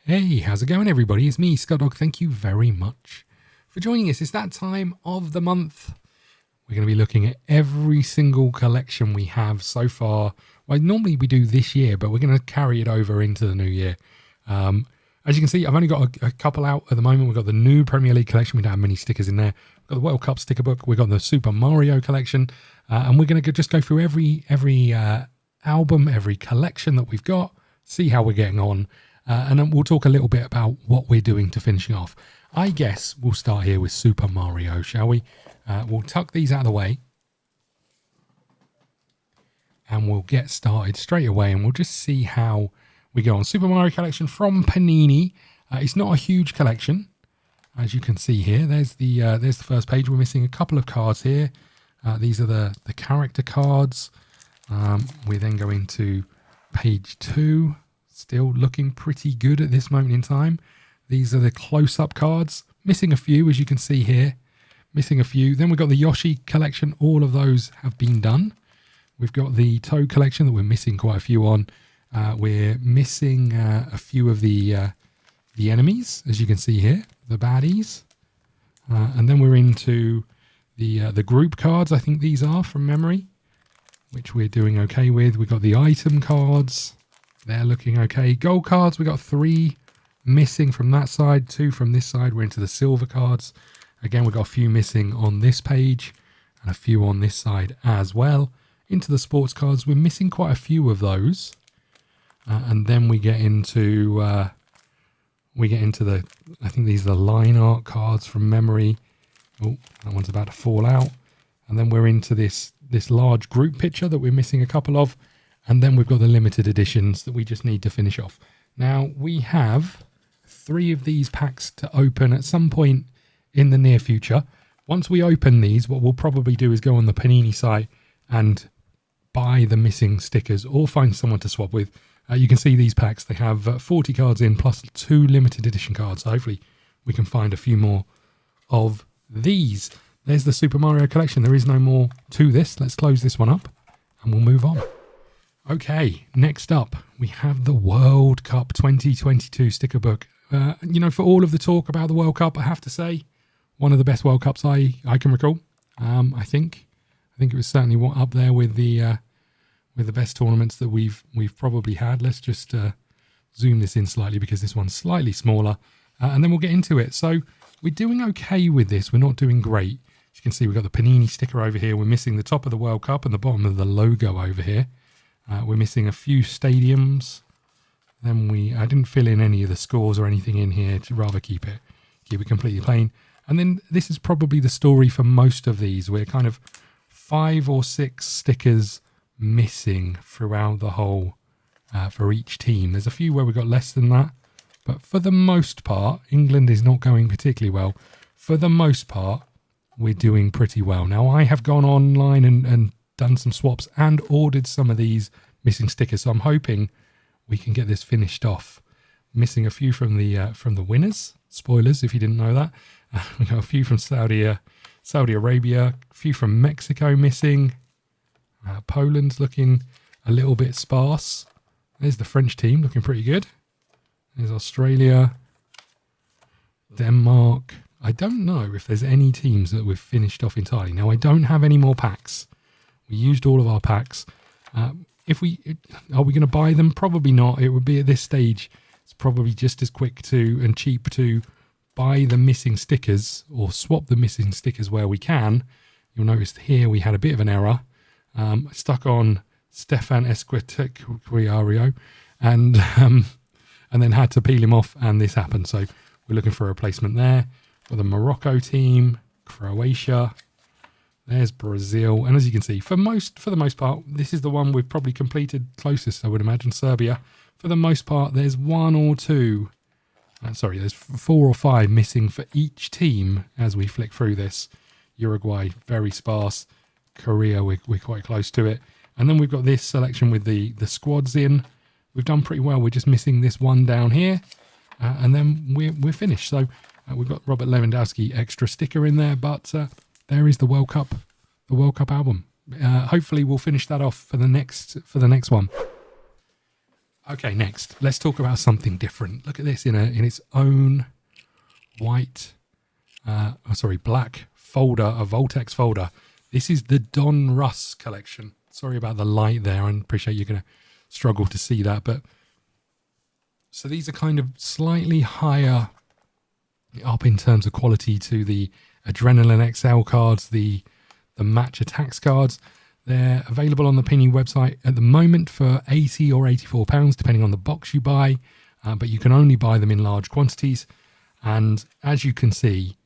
Hey, how's it going, everybody? It's me, Scott Dog. Thank you very much for joining us. It's that time of the month. We're going to be looking at every single collection we have so far. Well, normally we do this year, but we're going to carry it over into the new year. As you can see, I've only got a couple out at the moment. We've got the new Premier League collection. We don't have many stickers in there. We've got the World Cup sticker book. We've got the Super Mario collection. And we're going to just go through every album, every collection that we've got, see how we're getting on. And then we'll talk a little bit about what we're doing to finishing off. I guess we'll start here with Super Mario, shall we? We'll tuck these out of the way. And we'll get started straight away. And we'll just see how we go on. Super Mario collection from Panini. It's not a huge collection, as you can see here. There's the first page. We're missing a couple of cards here. These are the character cards. We then go into page 2. Still looking pretty good at this moment in time. These are the close-up cards. Missing a few, as you can see here. Missing a few. Then we've got the Yoshi collection. All of those have been done. We've got the Toad collection that we're missing quite a few on. We're missing a few of the enemies, as you can see here, the baddies. And then we're into the group cards. I think these are from memory, which we're doing okay with. We've got the item cards. They're looking okay. Gold cards, we got 3 missing from that side, 2 from this side. We're into the silver cards. Again, we've got a few missing on this page and a few on this side as well. Into the sports cards, we're missing quite a few of those. And then we get into the, I think these are the line art cards from memory. Oh, that one's about to fall out. And then we're into this large group picture that we're missing a couple of. And then we've got the limited editions that we just need to finish off. Now, we have 3 of these packs to open at some point in the near future. Once we open these, what we'll probably do is go on the Panini site and buy the missing stickers or find someone to swap with. You can see these packs. They have 40 cards in plus 2 limited edition cards. So hopefully we can find a few more of these. There's the Super Mario collection. There is no more to this. Let's close this one up and we'll move on. Okay, next up, we have the World Cup 2022 sticker book. For all of the talk about the World Cup, I have to say, one of the best World Cups I can recall. I think it was certainly up there with the best tournaments that we've probably had. Let's just zoom this in slightly because this one's slightly smaller, and then we'll get into it. So we're doing okay with this. We're not doing great. As you can see, we've got the Panini sticker over here. We're missing the top of the World Cup and the bottom of the logo over here. We're missing a few stadiums. Then I didn't fill in any of the scores or anything in here to rather keep it completely plain. And then this is probably the story for most of these. We're kind of 5 or 6 stickers missing throughout the whole for each team. There's a few where we've got less than that. But for the most part, England is not going particularly well. For the most part, we're doing pretty well. Now, I have gone online and done some swaps and ordered some of these missing stickers, so I'm hoping we can get this finished off. Missing a few from the winners. Spoilers if you didn't know that. We got a few from Saudi Arabia, a few from Mexico missing. Poland's looking a little bit sparse. There's the French team looking pretty good. There's Australia, Denmark. I don't know if there's any teams that we've finished off entirely. Now, I don't have any more packs. We used all of our packs. Are we going to buy them? Probably not. It would be at this stage. It's probably just as quick and cheap to buy the missing stickers or swap the missing stickers where we can. You'll notice here we had a bit of an error. Stuck on Stefan Esquitiario and then had to peel him off, and this happened. So we're looking for a replacement there. For the Morocco team, Croatia. There's Brazil, and as you can see, for the most part, this is the one we've probably completed closest, I would imagine. Serbia. For the most part, there's 1 or 2. There's 4 or 5 missing for each team as we flick through this. Uruguay, very sparse. Korea, we're quite close to it. And then we've got this selection with the squads in. We've done pretty well. We're just missing this one down here, and then we're finished. So we've got Robert Lewandowski extra sticker in there, but there is the World Cup album. Hopefully we'll finish that off for the next one. Okay, next, let's talk about something different. Look at this in its own black folder, a Voltex folder. This is the Don Russ collection. Sorry about the light there. I appreciate you're going to struggle to see that. But so these are kind of slightly higher up in terms of quality to the Adrenaline XL cards, the Match Attacks cards. They're available on the Panini website at the moment for £80 or £84, depending on the box you buy. But you can only buy them in large quantities. And as you can see,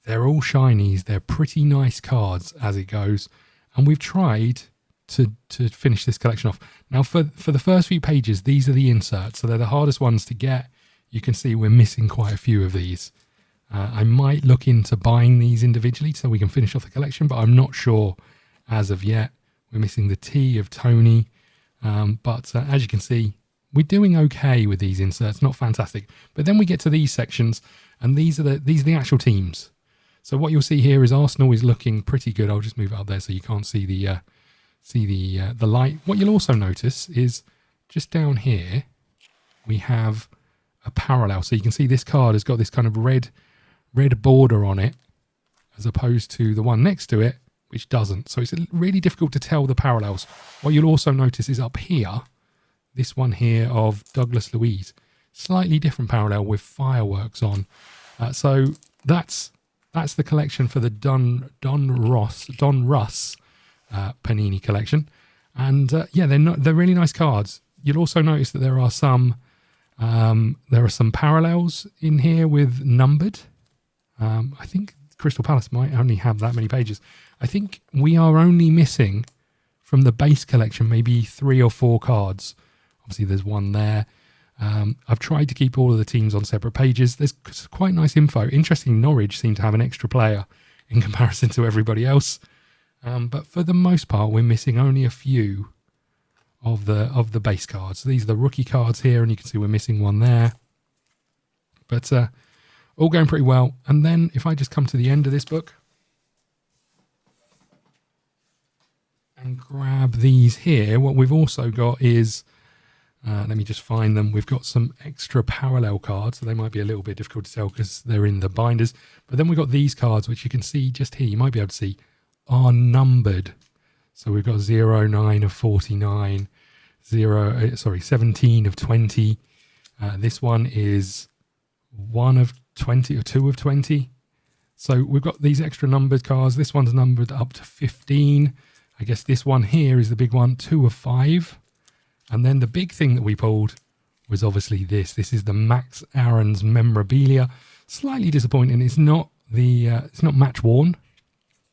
they're all shinies. They're pretty nice cards as it goes. And we've tried to finish this collection off. Now, for the first few pages, these are the inserts. So they're the hardest ones to get. You can see we're missing quite a few of these. I might look into buying these individually so we can finish off the collection, but I'm not sure as of yet. We're missing the T of Tony. But as you can see, we're doing okay with these inserts. Not fantastic. But then we get to these sections, and these are the actual teams. So what you'll see here is Arsenal is looking pretty good. I'll just move it up there so you can't see the light. What you'll also notice is just down here we have a parallel. So you can see this card has got this kind of red border on it, as opposed to the one next to it, which doesn't. So it's really difficult to tell the parallels. What you'll also notice is up here, this one here of Douglas Luiz, slightly different parallel with fireworks on. So that's the collection for the Don Russ Panini collection. And they're really nice cards. You'll also notice that there are some parallels in here with numbered. I think Crystal Palace might only have that many pages. I think we are only missing from the base collection maybe 3 or 4 cards. Obviously, there's one there. I've tried to keep all of the teams on separate pages. There's quite nice info. Interesting, Norwich seem to have an extra player in comparison to everybody else. But for the most part, we're missing only a few of the base cards. These are the rookie cards here, and you can see we're missing one there. But all going pretty well. And then if I just come to the end of this book and grab these here, what we've also got is, let me just find them. We've got some extra parallel cards. So they might be a little bit difficult to tell because they're in the binders. But then we've got these cards, which you can see just here. You might be able to see are numbered. So we've got 09 of 49, 17 of 20. This one is 1 of 20 or 2 of 20. So we've got these extra numbered cards. This one's numbered up to 15. I guess this one here is the big one, 2 of 5. And then the big thing that we pulled was obviously this. This is the Max Aaron's memorabilia. Slightly disappointing. It's not match worn,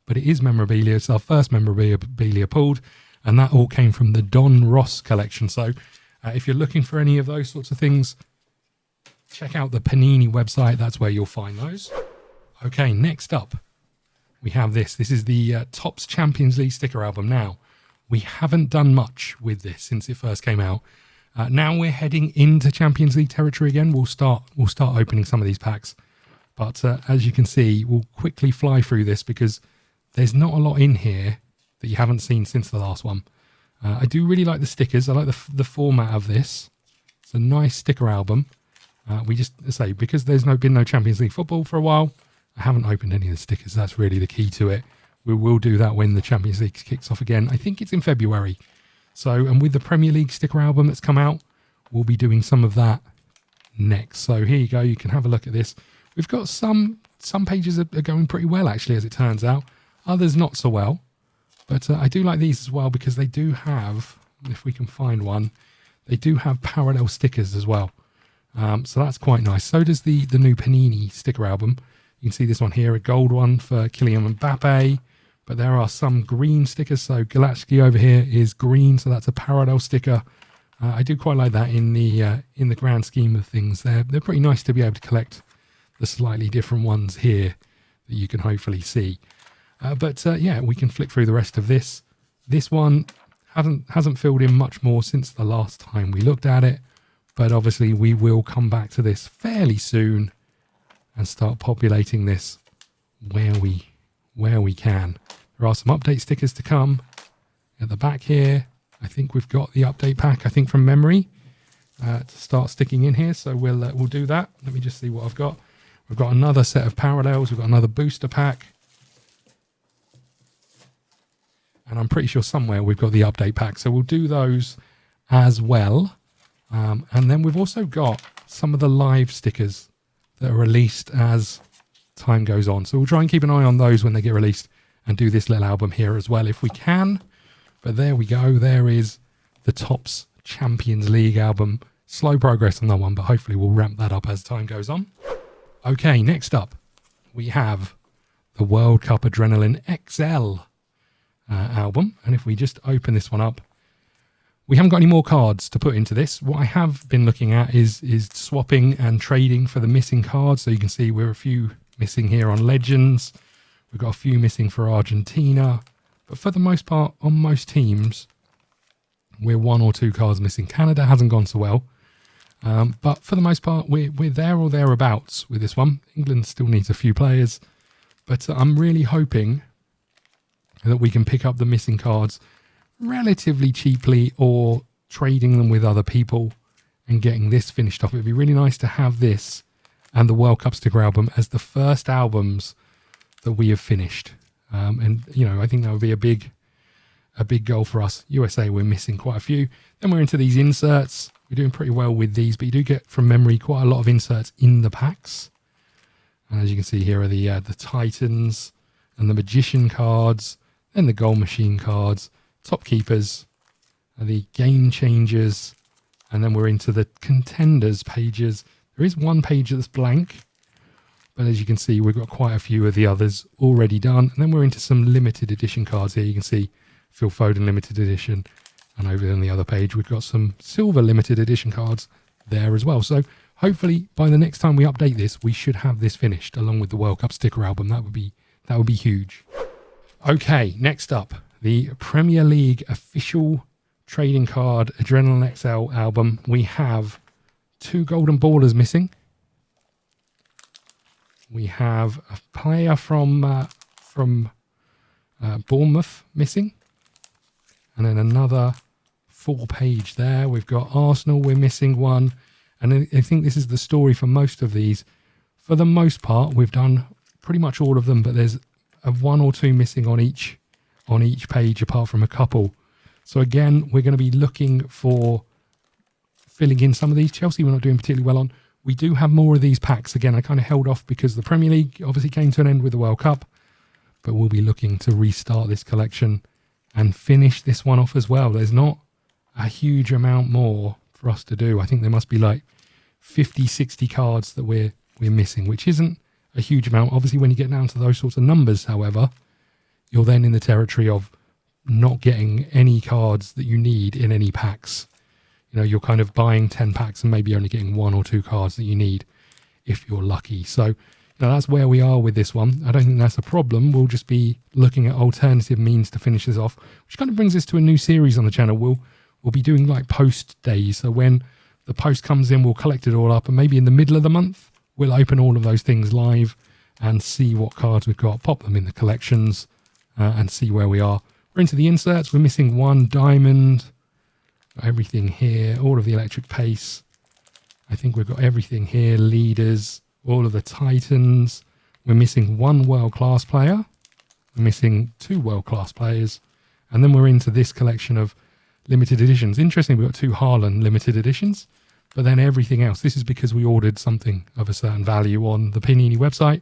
but it is memorabilia. It's our first memorabilia pulled, and that all came from the Don Russ collection. So if you're looking for any of those sorts of things, check out the Panini website. That's where you'll find those. Okay, next up, we have this. This is the Topps Champions League sticker album. Now, we haven't done much with this since it first came out. Now we're heading into Champions League territory again. We'll start opening some of these packs. But as you can see, we'll quickly fly through this because there's not a lot in here that you haven't seen since the last one. I do really like the stickers. I like the format of this. It's a nice sticker album. We just say, because there's been no Champions League football for a while, I haven't opened any of the stickers. That's really the key to it. We will do that when the Champions League kicks off again. I think it's in February. So, and with the Premier League sticker album that's come out, we'll be doing some of that next. So here you go. You can have a look at this. We've got some pages are going pretty well, actually, as it turns out. Others not so well. But I do like these as well because they do have, if we can find one, they do have parallel stickers as well. So that's quite nice. So does the new Panini sticker album. You can see this one here, a gold one for Kylian Mbappe. But there are some green stickers. So Galatsky over here is green, so that's a parallel sticker. I do quite like that in the grand scheme of things. They're pretty nice to be able to collect the slightly different ones here that you can hopefully see. But we can flick through the rest of this. This one hasn't filled in much more since the last time we looked at it. But obviously we will come back to this fairly soon and start populating this where we can. There are some update stickers to come at the back here. I think we've got the update pack, I think from memory. to start sticking in here. So we'll do that. Let me just see what I've got. We've got another set of parallels. We've got another booster pack. And I'm pretty sure somewhere we've got the update pack. So we'll do those as well. And then we've also got some of the live stickers that are released as time goes on. So we'll try and keep an eye on those when they get released and do this little album here as well if we can. But there we go. There is the Topps Champions League album. Slow progress on that one, but hopefully we'll ramp that up as time goes on. Okay, next up, we have the World Cup Adrenaline XL album. And if we just open this one up, we haven't got any more cards to put into this. What I have been looking at is swapping and trading for the missing cards. So you can see we're a few missing here on Legends. We've got a few missing for Argentina. But for the most part, on most teams, we're 1 or 2 cards missing. Canada hasn't gone so well. But for the most part, we're there or thereabouts with this one. England still needs a few players. But I'm really hoping that we can pick up the missing cards relatively cheaply or trading them with other people and getting this finished off. It'd be really nice to have this and the World Cup sticker album as the first albums that we have finished. And, you know, I think that would be a big goal for us. USA, we're missing quite a few. Then we're into these inserts. We're doing pretty well with these, but you do get from memory quite a lot of inserts in the packs. And as you can see here are the Titans and the Magician cards, then the Goal Machine cards, Top Keepers, the Game Changers, and then we're into the Contenders pages. There is one page that's blank, but as you can see, we've got quite a few of the others already done. And then we're into some limited edition cards here. You can see Phil Foden limited edition. And over on the other page, we've got some silver limited edition cards there as well. So hopefully by the next time we update this, we should have this finished along with the World Cup sticker album. That would be huge. Okay, next up, the Premier League official trading card Adrenaline XL album. We have 2 golden ballers missing. We have a player from Bournemouth missing. And then another full page there. We've got Arsenal, we're missing one. And I think this is the story for most of these. For the most part, we've done pretty much all of them, but there's 1 or 2 missing on each page apart from a couple. So again, we're going to be looking for filling in some of these. Chelsea we're not doing particularly well on. We do have more of these packs. Again, I kind of held off because the Premier League obviously came to an end with the World Cup, but we'll be looking to restart this collection and finish this one off as well. There's not a huge amount more for us to do. I think there must be like 50, 60 cards that we're missing, which isn't a huge amount. Obviously, when you get down to those sorts of numbers, however, you're then in the territory of not getting any cards that you need in any packs. You know, you're kind of buying 10 packs and maybe only getting 1 or 2 cards that you need if you're lucky. So that's where we are with this one. I don't think that's a problem. We'll just be looking at alternative means to finish this off, which kind of brings us to a new series on the channel. We'll be doing like post days. So when the post comes in, we'll collect it all up, and maybe in the middle of the month, we'll open all of those things live and see what cards we've got, pop them in the collections, and see where we are. We're into the inserts. We're missing 1 diamond. Got everything here. All of the electric pace. I think we've got everything here. Leaders. All of the Titans. We're missing 1 world-class player. We're missing 2 world-class players. And then we're into this collection of limited editions. Interesting, we've got 2 Haaland limited editions. But then everything else, this is because we ordered something of a certain value on the Panini website.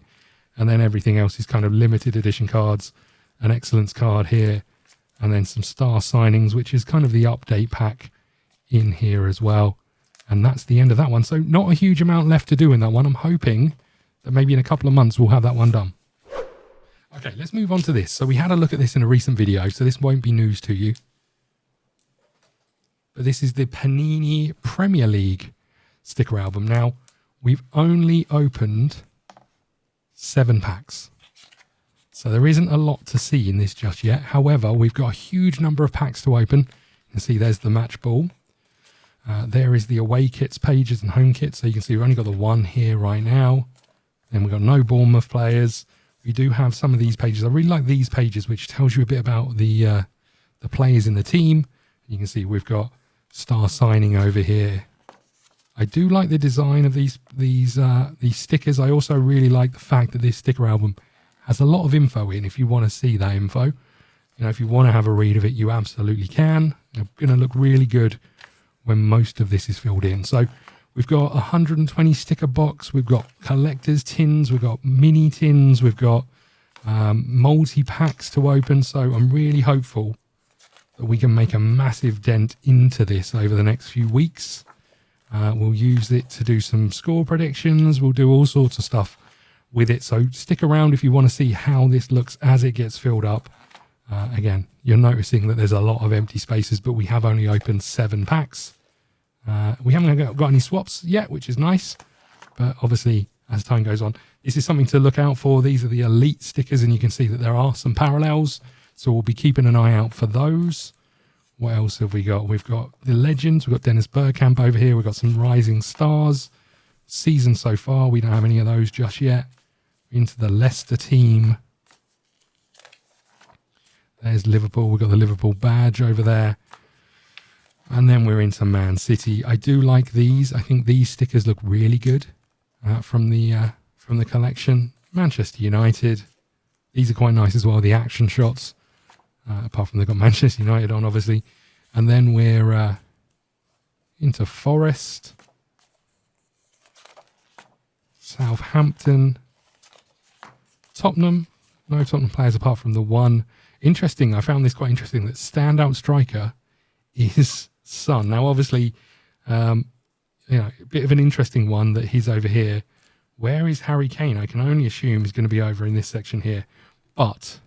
And then everything else is kind of limited edition cards. An Excellence card here. And then some star signings, which is kind of the update pack in here as well. And that's the end of that one. So not a huge amount left to do in that one. I'm hoping that maybe in a couple of months we'll have that one done. Okay, let's move on to this. So we had a look at this in a recent video, so this won't be news to you. But this is the Panini Premier League sticker album. Now, we've only opened 7 packs. So there isn't a lot to see in this just yet. However, we've got a huge number of packs to open. You can see there's the match ball. There is the away kits pages and home kits. So you can see we've only got the 1 here right now. Then we've got no Bournemouth players. We do have some of these pages. I really like these pages, which tells you a bit about the players in the team. You can see we've got star signing over here. I do like the design of these stickers. I also really like the fact that this sticker album has a lot of info in. If you want to see that info, you know, if you want to have a read of it, you absolutely can. It's going to look really good when most of this is filled in. So we've got 120 sticker box. We've got collector's tins. We've got mini tins. We've got multi-packs to open. So I'm really hopeful that we can make a massive dent into this over the next few weeks. We'll use it to do some score predictions. We'll do all sorts of stuff with it. So stick around if you want to see how this looks as it gets filled up. Again, you're noticing that there's a lot of empty spaces, but we have only opened 7 packs. We haven't got any swaps yet, which is nice. But obviously, as time goes on, this is something to look out for. These are the elite stickers, and you can see that there are some parallels. So we'll be keeping an eye out for those. What else have we got? We've got the legends. We've got Dennis Bergkamp over here. We've got some rising stars. Season so far, we don't have any of those just yet. Into the Leicester team. There's Liverpool. We've got the Liverpool badge over there. And then we're into Man City. I do like these. I think these stickers look really good from the collection. Manchester United. These are quite nice as well. The action shots. Apart from they've got Manchester United on, obviously. And then we're into Forest. Southampton. Tottenham. No Tottenham players apart from the one. Interesting. I found this quite interesting. That standout striker is Son. Now, obviously, you know, a bit of an interesting one that he's over here. Where is Harry Kane? I can only assume he's going to be over in this section here. But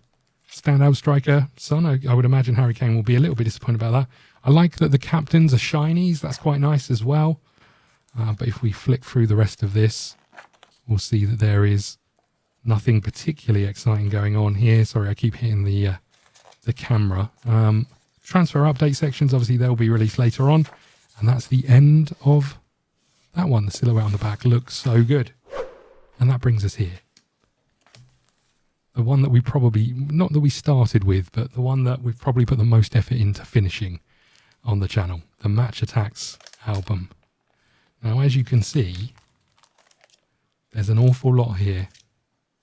standout striker, Son. I would imagine Harry Kane will be a little bit disappointed about that. I like that the captains are shinies. That's quite nice as well. But if we flick through the rest of this, we'll see that there is nothing particularly exciting going on here. Sorry, I keep hitting the camera. Transfer update sections, obviously they'll be released later on. And that's the end of that one. The silhouette on the back looks so good. And that brings us here. The one that we probably, not that we started with, but the one that we've probably put the most effort into finishing on the channel. The Match Attacks album. Now, as you can see, there's an awful lot here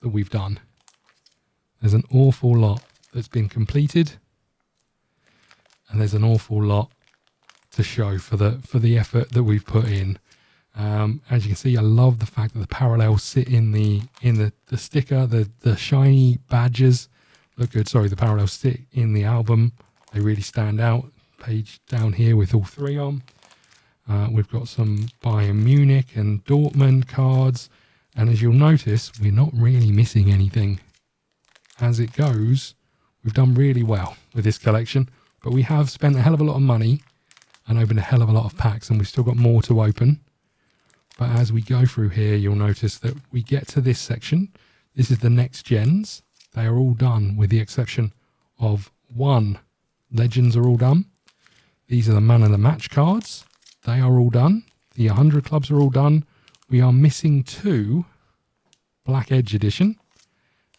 that we've done. There's an awful lot that's been completed. And there's an awful lot to show for the effort that we've put in. As you can see, I love the fact that the parallels sit in the sticker. The shiny badges look good. Sorry, the parallels sit in the album. They really stand out. Page down here with all 3 on. We've got some Bayern Munich and Dortmund cards. And as you'll notice, we're not really missing anything. As it goes, we've done really well with this collection. But we have spent a hell of a lot of money and opened a hell of a lot of packs, and we've still got more to open. But as we go through here, you'll notice that we get to this section. This is the next gens. They are all done with the exception of 1. Legends are all done. These are the man of the match cards. They are all done. The 100 clubs are all done. We are missing 2 Black Edge edition.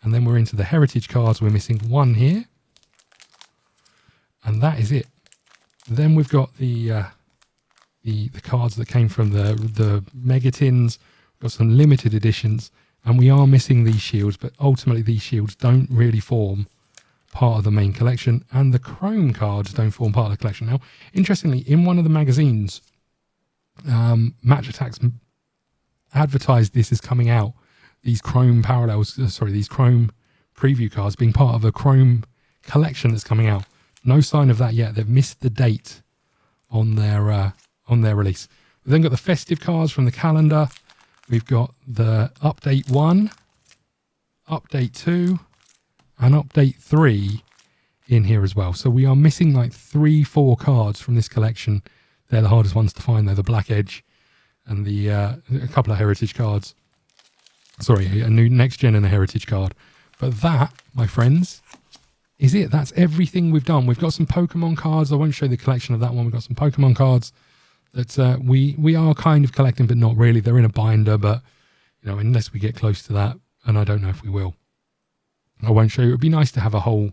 And then we're into the heritage cards. We're missing 1 here. And that is it. Then we've got the cards that came from the mega tins. We've got some limited editions, and we are missing these shields, but ultimately these shields don't really form part of the main collection, and the chrome cards don't form part of the collection. Now, interestingly, in one of the magazines, Match Attacks advertised this as coming out, these chrome parallels, these chrome preview cards being part of a chrome collection that's coming out. No sign of that yet. They've missed the date on their release. We've then got the festive cards from the calendar. We've got the update 1, update 2, and update 3 in here as well. So we are missing like 3-4 cards from this collection. They're the hardest ones to find. They're the Black Edge and a couple of heritage cards. Sorry, a new next gen and a heritage card. But that, my friends, is it. That's everything we've done. We've got some Pokemon cards. I won't show you the collection of that one. We've got some Pokemon cards that we are kind of collecting, but not really. They're in a binder, but you know, unless we get close to that, and I don't know if we will, I won't show you. It would be nice to have a whole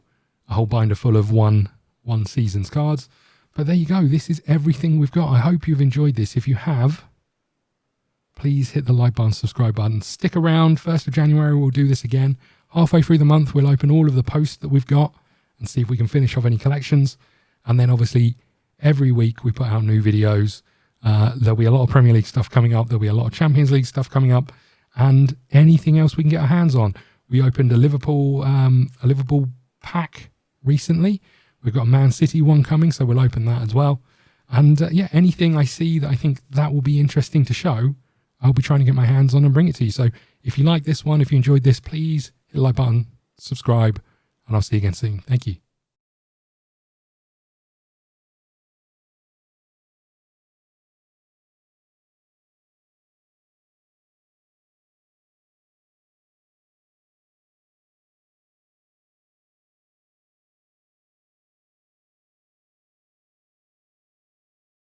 binder full of one season's cards. But there you go. This is everything we've got. I hope you've enjoyed this. If you have, please hit the like button, subscribe button. Stick around. 1st of January, we'll do this again. Halfway through the month, we'll open all of the posts that we've got and see if we can finish off any collections. And then obviously every week we put out new videos. There'll be a lot of Premier League stuff coming up. There'll be a lot of Champions League stuff coming up, and anything else we can get our hands on. We opened a Liverpool pack recently. We've got a Man City one coming, so we'll open that as well. And yeah, anything I see that I think that will be interesting to show, I'll be trying to get my hands on and bring it to you. So if you like this one, if you enjoyed this, please hit the like button, subscribe, and I'll see you again soon. Thank you.